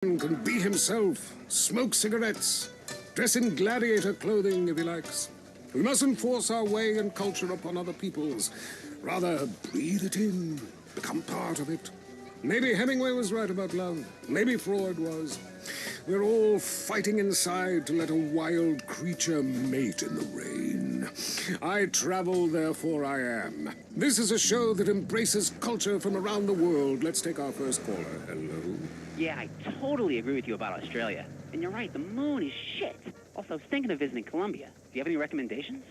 Can be himself, smoke cigarettes, dress in gladiator clothing if he likes. We mustn't force our way and culture upon other people's. Rather, breathe it in, become part of it. Maybe Hemingway was right about love. Maybe Freud was. We're all fighting inside to let a wild creature mate in the rain. I travel, therefore I am. This is a show that embraces culture from around the world. Let's take our first caller. Hello? Yeah, I totally agree with you about Australia. And you're right, the moon is shit. Also, I was thinking of visiting Colombia. Do you have any recommendations?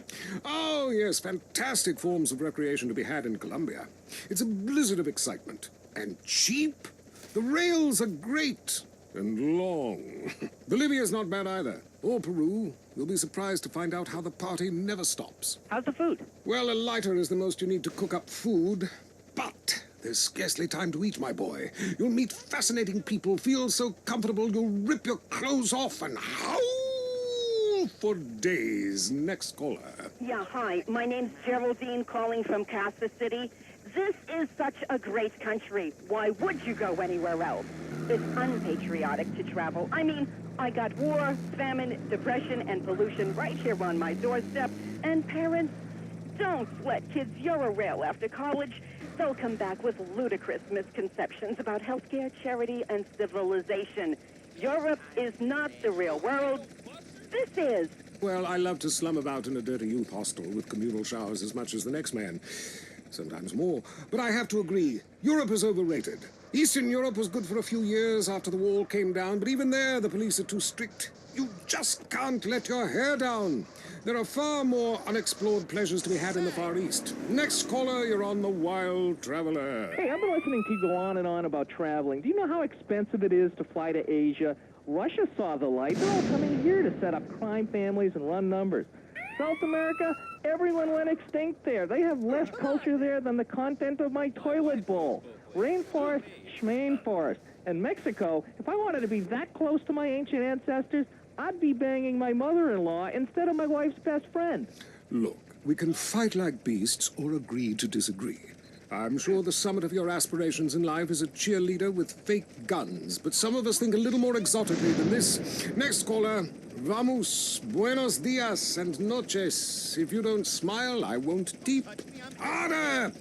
Oh, yes, fantastic forms of recreation to be had in Colombia. It's a blizzard of excitement. And cheap. The rails are great. And long. Bolivia's not bad either. Or Peru. You'll be surprised to find out how the party never stops. How's the food? Well, a lighter is the most you need to cook up food. But there's scarcely time to eat, my boy. You'll meet fascinating people, feel so comfortable you'll rip your clothes off and howl for days. Next caller. Yeah, hi. My name's Geraldine, calling from Kansas City. This is such a great country. Why would you go anywhere else? It's unpatriotic to travel. I mean, I got war, famine, depression, and pollution right here on my doorstep. And parents, don't let kids Euro-rail after college. They'll come back with ludicrous misconceptions about healthcare, charity, and civilization. Europe is not the real world. This is. Well, I love to slum about in a dirty youth hostel with communal showers as much as the next man. Sometimes more. But I have to agree, Europe is overrated. Eastern Europe was good for a few years after the wall came down, but even there the police are too strict. You just can't let your hair down. There are far more unexplored pleasures to be had in the Far East. Next caller, you're on the Wild Traveler. Hey, I've been listening to you go on and on about traveling. Do you know how expensive it is to fly to Asia? Russia saw the light. They're all coming here to set up crime families and run numbers. South America, everyone went extinct there. They have less culture there than the content of my toilet bowl. Rainforest, schmain forest. And Mexico, if I wanted to be that close to my ancient ancestors, I'd be banging my mother-in-law instead of my wife's best friend. Look, we can fight like beasts or agree to disagree. I'm sure the summit of your aspirations in life is a cheerleader with fake guns, but some of us think a little more exotically than this. Next caller, vamos, buenos dias and noches. If you don't smile, I won't deep. Harder!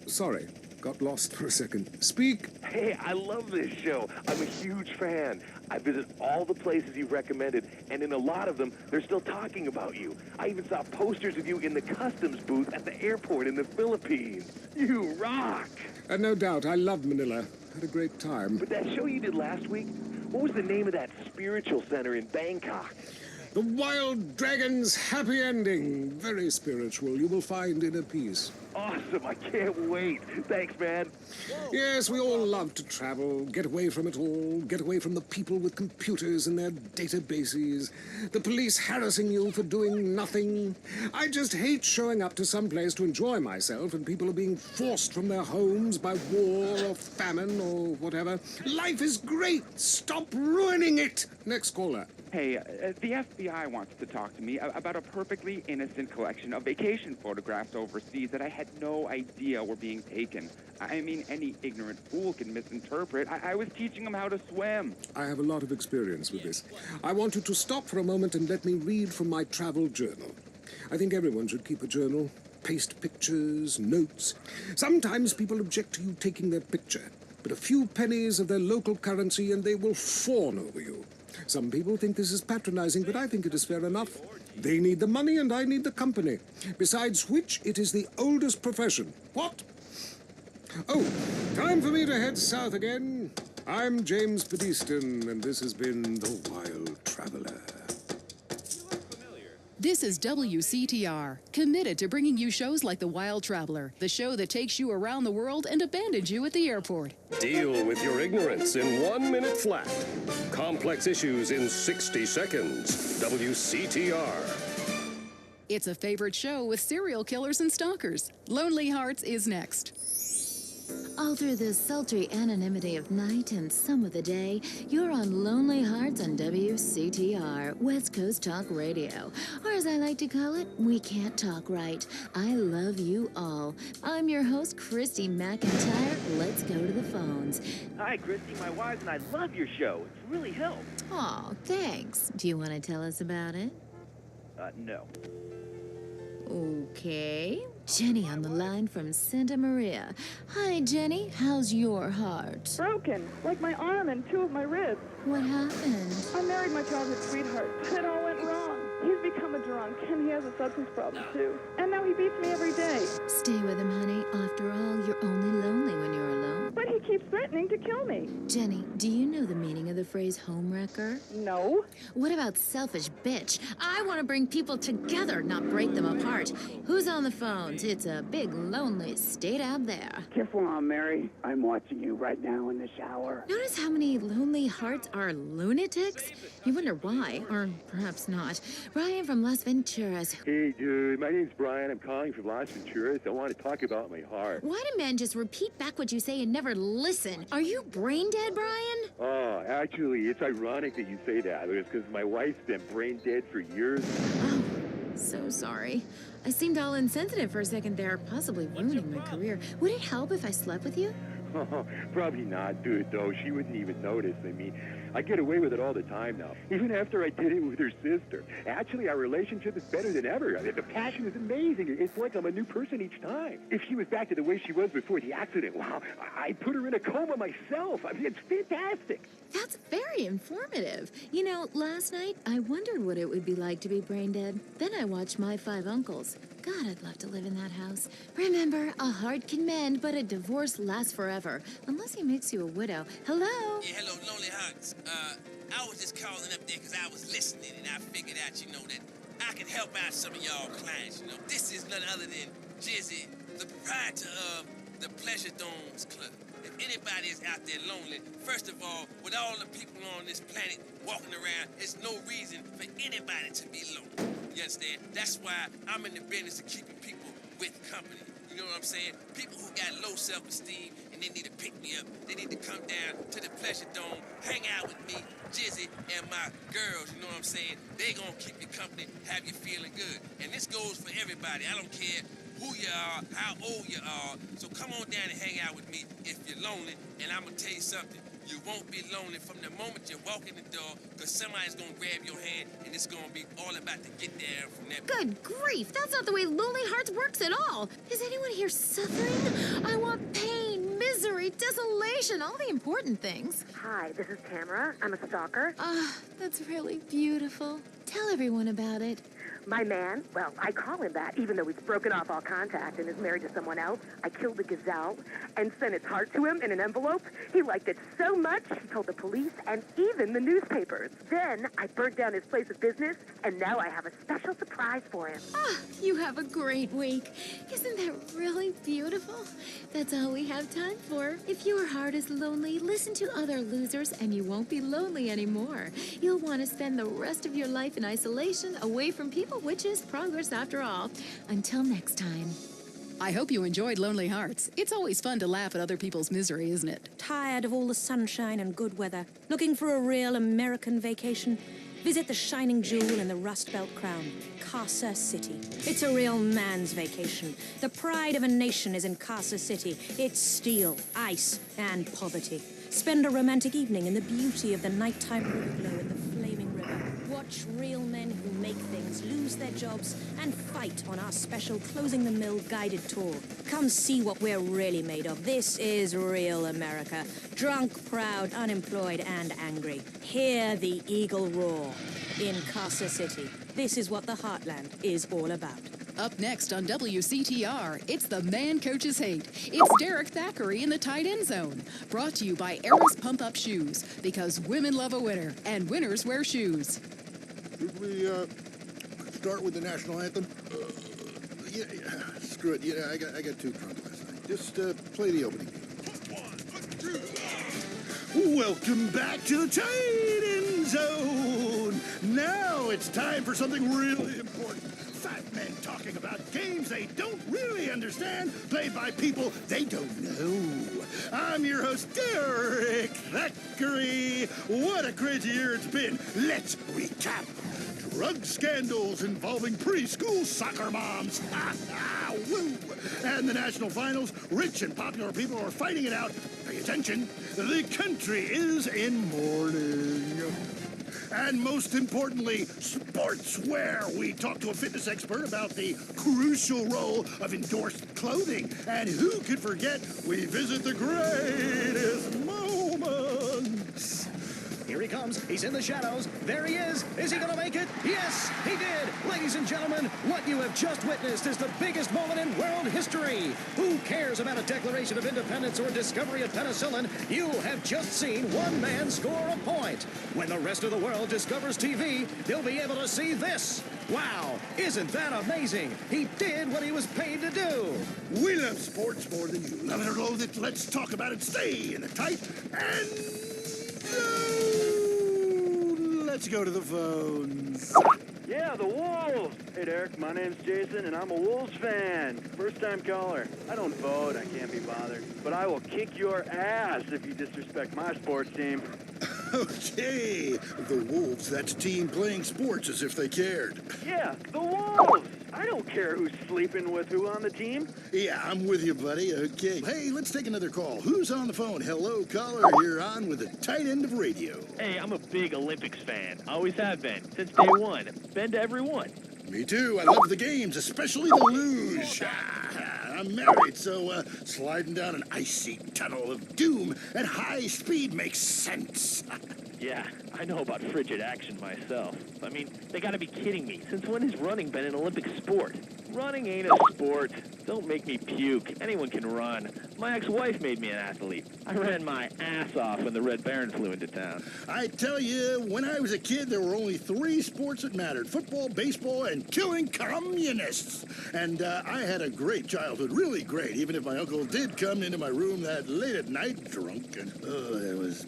Sorry, got lost for a second. Speak. Hey, I love this show. I'm a huge fan. I visit all the places you've recommended, and in a lot of them, they're still talking about you. I even saw posters of you in the customs booth at the airport in the Philippines. You rock! No doubt, I love Manila. Had a great time. But that show you did last week, what was the name of that spiritual center in Bangkok? The Wild Dragon's Happy Ending. Very spiritual. You will find inner peace. Awesome, I can't wait. Thanks, man. Yes, we all love to travel, get away from it all, get away from the people with computers and their databases, the police harassing you for doing nothing. I just hate showing up to some place to enjoy myself and people are being forced from their homes by war or famine or whatever. Life is great. Stop ruining it. Next caller. Hey, the FBI wants to talk to me about a perfectly innocent collection of vacation photographs overseas that I had no idea were being taken. I mean, any ignorant fool can misinterpret. I was teaching them how to swim. I have a lot of experience with this. I want you to stop for a moment and let me read from my travel journal. I think everyone should keep a journal. Paste pictures, notes. Sometimes people object to you taking their picture, but a few pennies of their local currency and they will fawn over you. Some people think this is patronizing, but I think it is fair enough. They need the money and I need the company. Besides which, it is the oldest profession. What? Oh, time for me to head south again. I'm James Pedeston, and this has been The Wild Traveler. This is WCTR, committed to bringing you shows like The Wild Traveler, the show that takes you around the world and abandons you at the airport. Deal with your ignorance in 1 minute flat. Complex issues in 60 seconds. WCTR. It's a favorite show with serial killers and stalkers. Lonely Hearts is next. All through the sultry anonymity of night and some of the day, you're on Lonely Hearts on WCTR, West Coast Talk Radio. Or as I like to call it, We Can't Talk Right. I love you all. I'm your host, Christy McIntyre. Let's go to the phones. Hi, Christy. My wife and I love your show. It's really helped. Aw, thanks. Do you want to tell us about it? No. Okay. Jenny on the line from Santa Maria. Hi, Jenny. How's your heart? Broken, like my arm and two of my ribs. What happened? I married my childhood sweetheart, but it all went wrong. He's become a drunk, and he has a substance problem, too. And now he beats me every day. Stay with him, honey. After all, you're only lonely when you're alone. But he keeps threatening to kill me. Jenny, do you know the meaning of the phrase homewrecker? No. What about selfish bitch? I want to bring people together, not break them apart. Who's on the phones? It's a big, lonely state out there. Careful on, Mary. I'm watching you right now in the shower. Notice how many lonely hearts are lunatics? You wonder why, or perhaps not. Brian from Las Venturas. Hey, dude, my name's Brian. I'm calling from Las Venturas. I want to talk about my heart. Why do men just repeat back what you say and never listen? Are you brain dead, Brian? Oh, actually, it's ironic that you say that. It's because my wife's been brain dead for years. Oh, so sorry. I seemed all insensitive for a second there, possibly ruining my career. Would it help if I slept with you? Oh, probably not, dude, though. She wouldn't even notice. I mean, I get away with it all the time now, even after I did it with her sister. Actually, our relationship is better than ever. I mean, the passion is amazing. It's like I'm a new person each time. If she was back to the way she was before the accident, wow, I'd put her in a coma myself. I mean, it's fantastic. That's very informative. You know, last night, I wondered what it would be like to be brain dead. Then I watched My Five Uncles. God, I'd love to live in that house. Remember, a heart can mend, but a divorce lasts forever. Unless he makes you a widow. Hello? Yeah, hello, Lonely Hearts. I was just calling up there because I was listening and I figured out, that I could help out some of y'all clients. This is none other than Jizzy, the proprietor of the Pleasure Domes Club. If anybody is out there lonely, first of all, with all the people on this planet walking around, there's no reason for anybody to be lonely. You understand? That's why I'm in the business of keeping people with company. You know what I'm saying? People who got low self-esteem and they need to pick me up. They need to come down to the Pleasure Dome, hang out with me, Jizzy, and my girls. You know what I'm saying? They gonna keep you company, have you feeling good. And this goes for everybody. I don't care who you are, how old you are. So come on down and hang out with me if you're lonely. And I'm gonna tell you something. You won't be lonely from the moment you walk in the door, because somebody's going to grab your hand, and it's going to be all about to get there from that. Good grief, that's not the way Lonely Hearts works at all. Is anyone here suffering? I want pain, misery, desolation, all the important things. Hi, this is Tamara. I'm a stalker. Ah, that's really beautiful. Tell everyone about it. My man, well, I call him that, even though he's broken off all contact and is married to someone else. I killed the gazelle and sent its heart to him in an envelope. He liked it so much, he told the police and even the newspapers. Then I burnt down his place of business, and now I have a special surprise for him. Ah, you have a great week. Isn't that really beautiful? That's all we have time for. If your heart is lonely, listen to other losers, and you won't be lonely anymore. You'll want to spend the rest of your life in isolation, away from people, which is progress after all. Until next time. I hope you enjoyed Lonely Hearts. It's always fun to laugh at other people's misery, isn't it? Tired of all the sunshine and good weather? Looking for a real American vacation? Visit the shining jewel in the Rust Belt crown, Casa City. It's a real man's vacation. The pride of a nation is in Casa City. It's steel, ice, and poverty. Spend a romantic evening in the beauty of the nighttime river glow in the flaming river. Watch real men who make things, lose their jobs, and fight on our special Closing the Mill guided tour. Come see what we're really made of. This is real America. Drunk, proud, unemployed, and angry. Hear the eagle roar in Casa City. This is what the Heartland is all about. Up next on WCTR, it's The Man Coaches Hate. It's Derek Thackeray in the tight end zone. Brought to you by Eris Pump Up Shoes, because women love a winner, and winners wear shoes. Should we start with the national anthem? Yeah, screw it. Yeah, I got too drunk last night. Just play the opening. Welcome back to the tight end zone. Now it's time for something really important. 5 men talking about games they don't really understand, played by people they don't know. I'm your host, Derek Thackeray. What a crazy year it's been. Let's recap. Drug scandals involving preschool soccer moms. Woo! And the national finals, rich and popular people are fighting it out. Pay attention. The country is in mourning. And most importantly, sportswear. We talked to a fitness expert about the crucial role of endorsed clothing. And who could forget, we visit the greatest moments. Here he comes. He's in the shadows. There he is. Is he going to make it? Yes, he did. Ladies and gentlemen, what you have just witnessed is the biggest moment in world history. Who cares about a Declaration of Independence or discovery of penicillin? You have just seen one man score a point. When the rest of the world discovers TV, they'll be able to see this. Wow, isn't that amazing? He did what he was paid to do. We love sports more than you. Love it or loathe it, let's talk about it. Stay in the tight and... Let's go to the phones. Yeah, the Wolves. Hey, Derek, my name's Jason, and I'm a Wolves fan. First-time caller. I don't vote. I can't be bothered. But I will kick your ass if you disrespect my sports team. Okay, the Wolves, that's a team playing sports as if they cared. Yeah, the Wolves. I don't care who's sleeping with who on the team. Yeah, I'm with you, buddy. Okay. Hey, let's take another call. Who's on the phone? Hello, caller. You're on with the tight end of radio. Hey, I'm a big Olympics fan. Always have been, since day one. Been to every one. Me too. I love the games, especially the luge. I'm married, so sliding down an icy tunnel of doom at high speed makes sense. Yeah, I know about frigid action myself. I mean, they gotta be kidding me. Since when has running been an Olympic sport? Running ain't a sport. Don't make me puke. Anyone can run. My ex-wife made me an athlete. I ran my ass off when the Red Baron flew into town. I tell you, when I was a kid, there were only 3 sports that mattered. Football, baseball, and killing communists. And I had a great childhood, really great, even if my uncle did come into my room that late at night, drunk, and it was...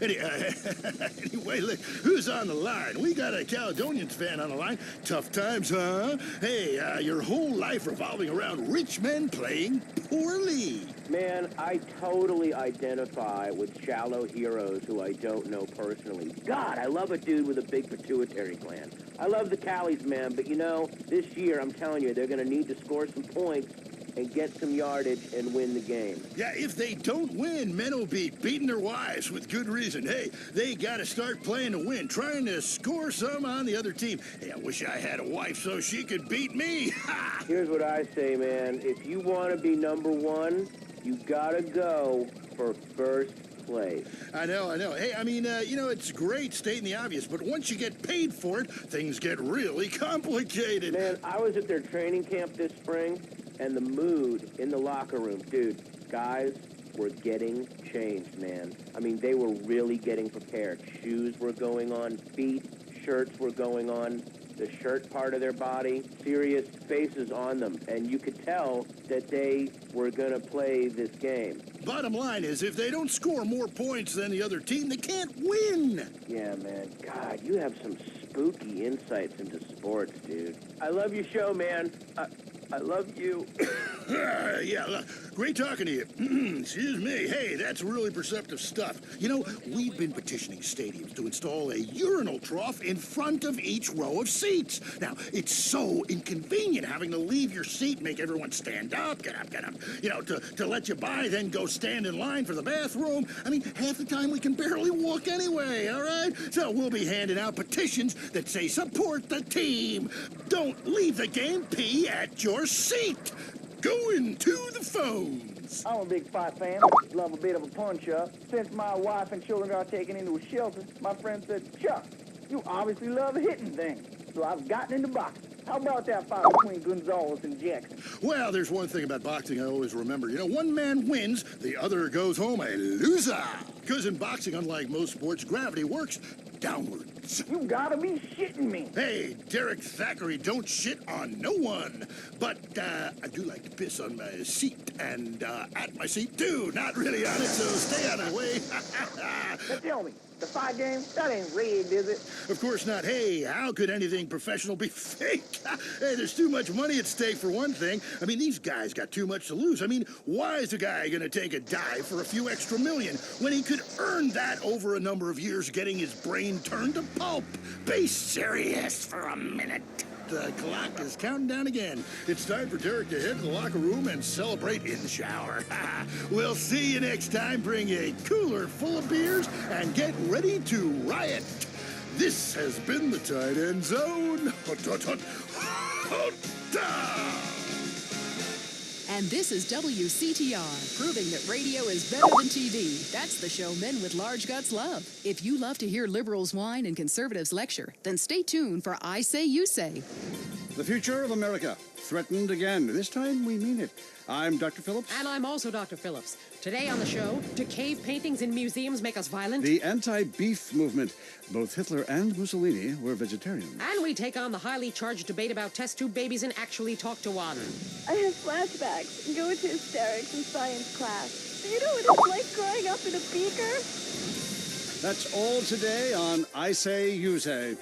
Anyway, look, who's on the line? We got a Caledonians fan on the line. Tough times, huh? Hey, your whole life revolving around rich men playing poorly. Man, I totally identify with shallow heroes who I don't know personally. God, I love a dude with a big pituitary gland. I love the Callies, man, but you know, this year, I'm telling you, they're going to need to score some points and get some yardage and win the game. Yeah, if they don't win, men will be beating their wives with good reason. Hey, they got to start playing to win, trying to score some on the other team. Hey, I wish I had a wife so she could beat me. Here's what I say, man. If you want to be number one, you got to go for first place. I know. Hey, I mean, you know, it's great stating the obvious, but once you get paid for it, things get really complicated. Man, I was at their training camp this spring, and the mood in the locker room, dude, guys were getting changed, man. I mean, they were really getting prepared. Shoes were going on, feet, shirts were going on, the shirt part of their body, serious faces on them, and you could tell that they were going to play this game. Bottom line is, if they don't score more points than the other team, they can't win. Yeah, man. God, you have some spooky insights into sports, dude. I love your show, man. I love you. Yeah, great talking to you. Excuse me. Hey, that's really perceptive stuff. You know, we've been petitioning stadiums to install a urinal trough in front of each row of seats. Now, it's so inconvenient having to leave your seat, make everyone stand up, get up, you know, to let you by, then go stand in line for the bathroom. I mean, half the time we can barely walk anyway, all right? So we'll be handing out petitions that say support the team. Don't leave the game, pee at your seat. Going to the phones. I'm a big fight fan. Love a bit of a punch-up. Since my wife and children got taken into a shelter, my friend said, Chuck, you obviously love hitting things. So I've gotten into boxing. How about that fight between Gonzalez and Jackson? Well, there's one thing about boxing I always remember. You know, one man wins, the other goes home a loser. Because in boxing, unlike most sports, gravity works downwards. You gotta be shitting me. Hey, Derek Thackeray don't shit on no one. But I do like to piss on my seat and at my seat, too. Not really on it, so stay out of the way. Now tell me, the fight game, that ain't rigged, is it? Of course not. Hey, how could anything professional be fake? Hey, there's too much money at stake for one thing. I mean, these guys got too much to lose. I mean, why is a guy gonna take a dive for a few extra million when he could earn that over a number of years getting his brain turned to pulp? Be serious for a minute. The clock is counting down again. It's time for Derek to head to the locker room and celebrate in the shower. We'll see you next time. Bring a cooler full of beers and get ready to riot. This has been the Tight End Zone. And this is WCTR, proving that radio is better than TV. That's the show men with large guts love. If you love to hear liberals whine and conservatives lecture, then stay tuned for I Say, You Say. The future of America, threatened again. This time, we mean it. I'm Dr. Phillips. And I'm also Dr. Phillips. Today on the show, do cave paintings in museums make us violent? The anti-beef movement. Both Hitler and Mussolini were vegetarians. And we take on the highly charged debate about test tube babies and actually talk to one. I have flashbacks and go into hysterics in science class. Do you know what it's like growing up in a beaker? That's all today on I Say, You Say.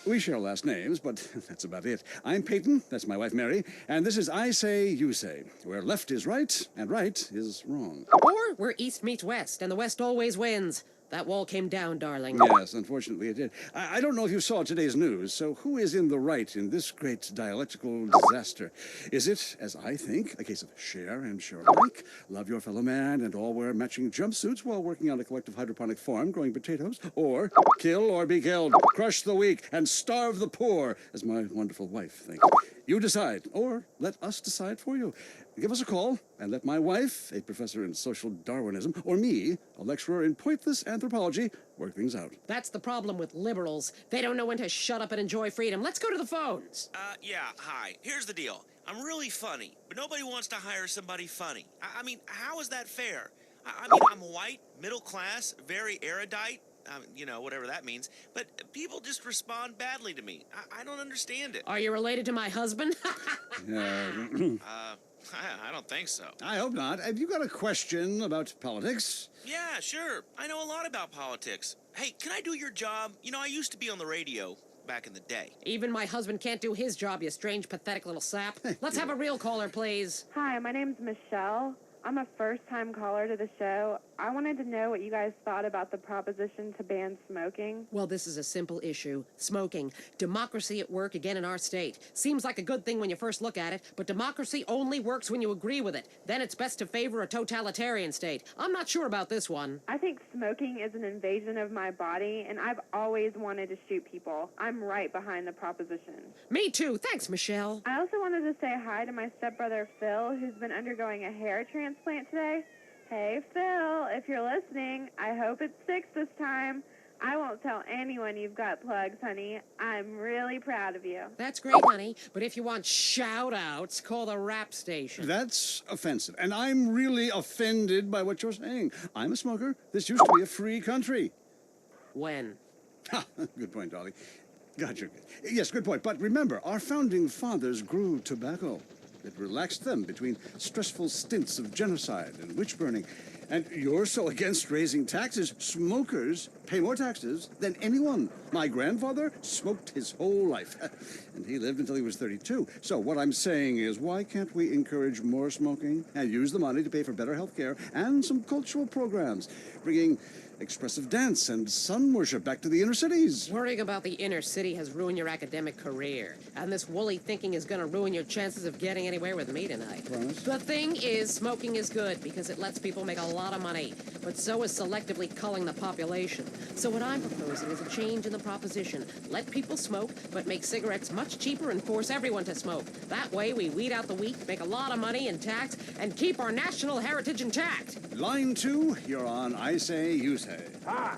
We share last names, but that's about it. I'm Peyton, that's my wife Mary, and this is I Say, You Say, where left is right and right is wrong. Or where East meets West, and the West always wins. That wall came down, darling. Yes, unfortunately it did. I don't know if you saw today's news, so who is in the right in this great dialectical disaster? Is it, as I think, a case of share and share alike, love your fellow man and all wear matching jumpsuits while working on a collective hydroponic farm growing potatoes? Or kill or be killed, crush the weak, and starve the poor, as my wonderful wife thinks? You decide, or let us decide for you. Give us a call and let my wife, a professor in social Darwinism, or me, a lecturer in pointless anthropology, work things out. That's the problem with liberals. They don't know when to shut up and enjoy freedom. Let's go to the phones. Yeah, hi. Here's the deal. I'm really funny, but nobody wants to hire somebody funny. I mean, how is that fair? I mean, I'm white, middle class, very erudite. You know, whatever that means. But people just respond badly to me. I don't understand it. Are you related to my husband? I don't think so. I hope not. Have you got a question about politics? Yeah, sure. I know a lot about politics. Hey, can I do your job? You know, I used to be on the radio back in the day. Even my husband can't do his job, you strange, pathetic little sap. Let's have a real caller, please. Hi, my name's Michelle. I'm a first-time caller to the show. I wanted to know what you guys thought about the proposition to ban smoking. Well, this is a simple issue. Smoking. Democracy at work again in our state. Seems like a good thing when you first look at it, but democracy only works when you agree with it. Then it's best to favor a totalitarian state. I'm not sure about this one. I think smoking is an invasion of my body, and I've always wanted to shoot people. I'm right behind the proposition. Me too. Thanks, Michelle. I also wanted to say hi to my stepbrother, Phil, who's been undergoing a hair transplant today. Hey, Phil, if you're listening, I hope it sticks this time. I won't tell anyone you've got plugs, honey. I'm really proud of you. That's great, honey. But if you want shout-outs, call the rap station. That's offensive, and I'm really offended by what you're saying. I'm a smoker. This used to be a free country. When? Ha! Good point, Dolly. Gotcha. Yes, good point. But remember, our founding fathers grew tobacco. It relaxed them between stressful stints of genocide and witch burning. And you're so against raising taxes, smokers pay more taxes than anyone. My grandfather smoked his whole life, and he lived until he was 32. So what I'm saying is, why can't we encourage more smoking and use the money to pay for better health care and some cultural programs, bringing expressive dance and sun worship back to the inner cities? Worrying about the inner city has ruined your academic career. And this woolly thinking is going to ruin your chances of getting anywhere with me tonight. Promise? The thing is, smoking is good because it lets people make a lot of money. But so is selectively culling the population. So what I'm proposing is a change in the proposition. Let people smoke, but make cigarettes much cheaper and force everyone to smoke. That way we weed out the weak, make a lot of money in tax, and keep our national heritage intact. Line 2, you're on I Say, You Say. Hi.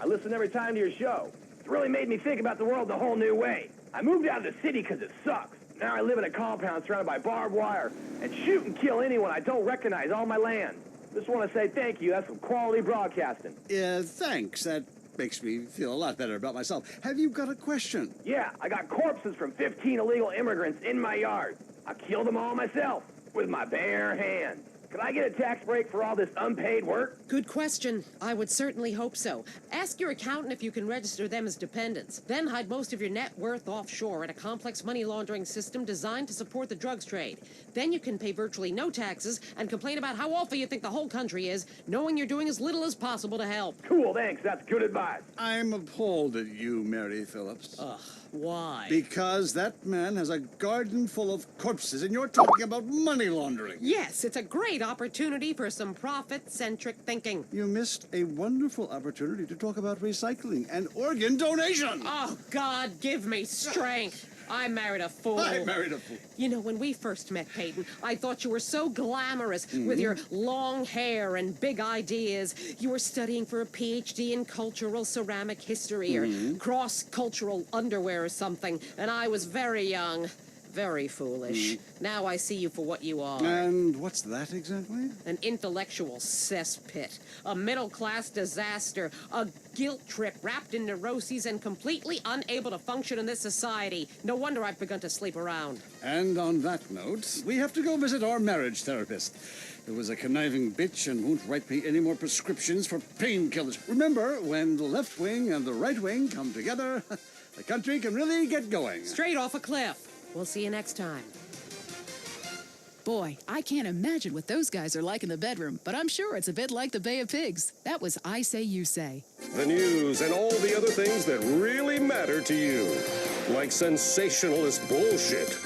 I listen every time to your show. It's really made me think about the world a whole new way. I moved out of the city because it sucks. Now I live in a compound surrounded by barbed wire and shoot and kill anyone I don't recognize on my land. Just want to say thank you. That's some quality broadcasting. Thanks. That makes me feel a lot better about myself. Have you got a question? Yeah, I got corpses from 15 illegal immigrants in my yard. I killed them all myself with my bare hands. Could I get a tax break for all this unpaid work? Good question. I would certainly hope so. Ask your accountant if you can register them as dependents. Then hide most of your net worth offshore in a complex money laundering system designed to support the drugs trade. Then you can pay virtually no taxes and complain about how awful you think the whole country is, knowing you're doing as little as possible to help. Cool, thanks. That's good advice. I'm appalled at you, Mary Phillips. Ugh, why? Because that man has a garden full of corpses, and you're talking about money laundering. Yes, it's a great opportunity for some profit-centric thinking. You missed a wonderful opportunity to talk about recycling and organ donation. Oh, God, give me strength. I married a fool. I married a fool. You know, when we first met, Peyton, I thought you were so glamorous with your long hair and big ideas. You were studying for a PhD in cultural ceramic history or cross-cultural underwear or something, and I was very young. Very foolish. Now I see you for what you are. And what's that exactly? An intellectual cesspit. A middle-class disaster. A guilt trip wrapped in neuroses and completely unable to function in this society. No wonder I've begun to sleep around. And on that note, we have to go visit our marriage therapist. It was a conniving bitch and won't write me any more prescriptions for painkillers. Remember, when the left wing and the right wing come together, the country can really get going. Straight off a cliff. We'll see you next time. Boy, I can't imagine what those guys are like in the bedroom, but I'm sure it's a bit like the Bay of Pigs. That was I Say, You Say. The news and all the other things that really matter to you. Like sensationalist bullshit.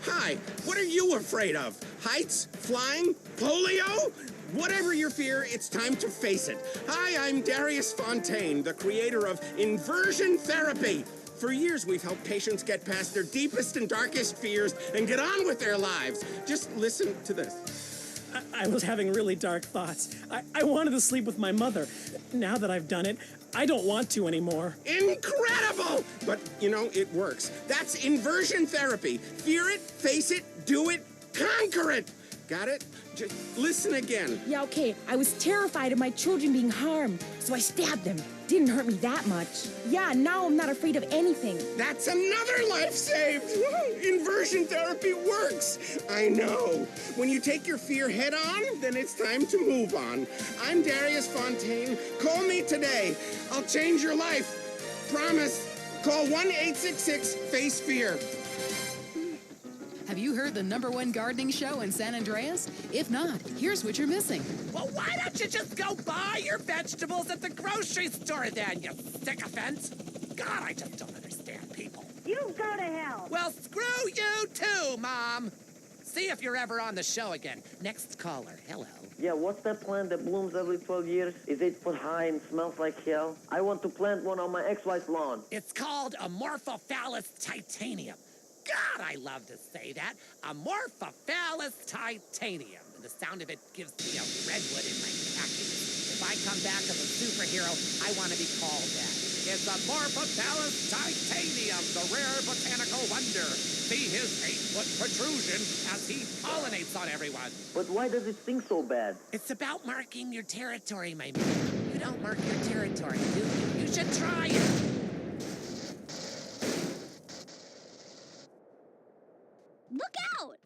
Hi, what are you afraid of? Heights? Flying? Polio? Whatever your fear, it's time to face it. Hi, I'm Darius Fontaine, the creator of Inversion Therapy. For years, we've helped patients get past their deepest and darkest fears and get on with their lives. Just listen to this. I was having really dark thoughts. I wanted to sleep with my mother. Now that I've done it, I don't want to anymore. Incredible! But, you know, it works. That's inversion therapy. Fear it, face it, do it, conquer it. Got it? Just listen again. Yeah, okay. I was terrified of my children being harmed, so I stabbed them. Didn't hurt me that much. Yeah, now I'm not afraid of anything. That's another life saved! Inversion therapy works! I know. When you take your fear head on, then it's time to move on. I'm Darius Fontaine. Call me today. I'll change your life. Promise. Call 1-866-FACE-FEAR. Have you heard the #1 gardening show in San Andreas? If not, here's what you're missing. Well, why don't you just go buy your vegetables at the grocery store then, you sycophant? God, I just don't understand people. You go to hell. Well, screw you too, Mom. See if you're ever on the show again. Next caller. Hello. Yeah, what's that plant that blooms every 12 years? Is 8 foot high and smells like hell? I want to plant one on my ex-wife's lawn. It's called Amorphophallus titanium. God, I love to say that. Amorphophallus titanium. And the sound of it gives me a redwood in my khakis. If I come back as a superhero, I want to be called that. It's Amorphophallus titanium, the rare botanical wonder. See his 8-foot protrusion as he pollinates on everyone. But why does it sting so bad? It's about marking your territory, my man. You don't mark your territory, do you? You should try it. Look out!